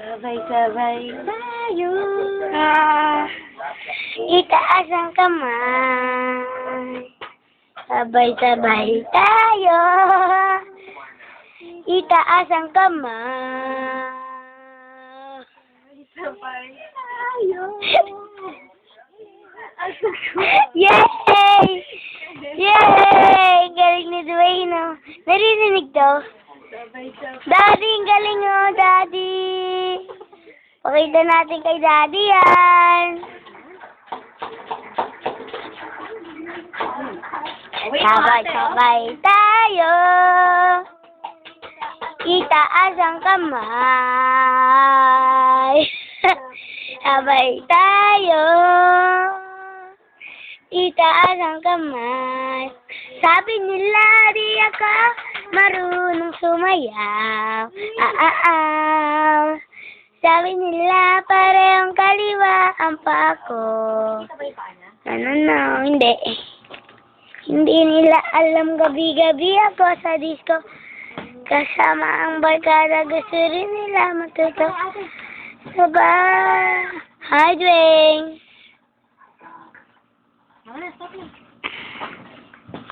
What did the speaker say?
Sabay-sabay tayo. Itaas ang kamay. Sabay-sabay tayo. Itaas ang kamay. Sabay tayo. Yay! Yay! Galing ni Dwayne, no? Narinig to? Daddy, ang galing, oh, Daddy. Pakita natin kay Daddy yan. Sabay-sabay tayo. Itaas ang kamay. Sabay tayo. Itaas ang kamay. Sabi nila di ako marunong sumayaw. Sabi nila parehong kaliwa ang pa ako. No, hindi. Hindi nila alam gabi-gabi ako sa disco. Kasama ang barkada, gusto rin nila matuto. Sabay. Hi, Dwayne.